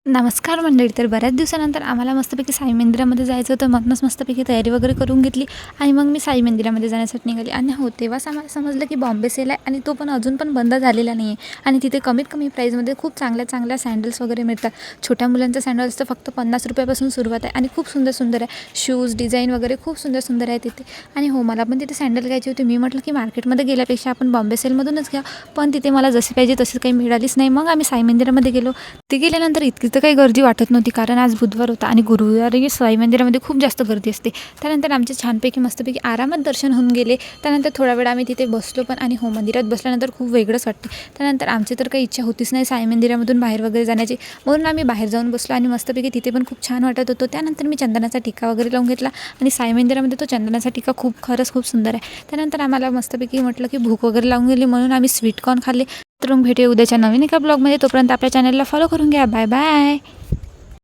नमस्कार मंडळी. तर बऱ्याच दिवसानंतर आम्हाला मस्तपैकी साई मंदिरामध्ये जायचं होतं. मगच मस्तपैकी तयारी वगैरे करून घेतली आणि मग मी साई मंदिरामध्ये जाण्यासाठी निघाली. आणि हो, तेव्हाच आम्हाला समजलं की बॉम्बे सेल आहे आणि तो पण अजून पण बंद झालेला नाही आहे. आणि तिथे कमीत कमी प्राईजमध्ये खूप चांगल्या चांगल्या सँडल्स वगैरे मिळतात. छोट्या मुलांचं सँडल्स तर फक्त 50 रुपयापासून सुरुवात आहे आणि खूप सुंदर सुंदर आहे. शूज डिझाईन वगैरे खूप सुंदर सुंदर आहे तिथे. आणि हो, मला पण तिथे सँडल घ्यायची होती. मी म्हटलं की मार्केटमध्ये गेल्यापेक्षा आपण बॉम्बे सेलमधूनच घ्या. पण तिथे मला जशी पाहिजे तशी काही मिळालीच नाही. मग आम्ही साई मंदिरामध्ये गेलो. ते गेल्यानंतर इतकी तर काही गर्दी वाटत नव्हती, कारण आज बुधवार होता आणि गुरुवारी साई मंदिरामध्ये खूप जास्त गर्दी असते. त्यानंतर आमचे छानपैकी मस्तपैकी आरामात दर्शन होऊन गेले. त्यानंतर थोडा वेळ आम्ही तिथे बसलो पण. आणि हो, मंदिरात बसल्यानंतर खूप वेगळंच वाटते. त्यानंतर आमची तर काही इच्छा होतीच नाही साई मंदिरामधून बाहेर वगैरे जाण्याची, म्हणून आम्ही बाहेर जाऊन बसलो आणि मस्तपैकी तिथे पण खूप छान वाटत होतं. त्यानंतर मी चंदनाचा टिक्का वगैरे लावून घेतला आणि साई मंदिरामध्ये तो चंदनाचा टिक्का खरंच खूप सुंदर आहे. त्यानंतर आम्हाला मस्तपैकी म्हटलं की भूक वगैरे लावून गेली, म्हणून आम्ही स्वीट कॉर्न खाल्ले. तर मग भेटूया उद्याच्या नवीन एका ब्लॉगमध्ये. तोपर्यंत आपल्या चॅनलला फॉलो करून घ्या. Bye bye.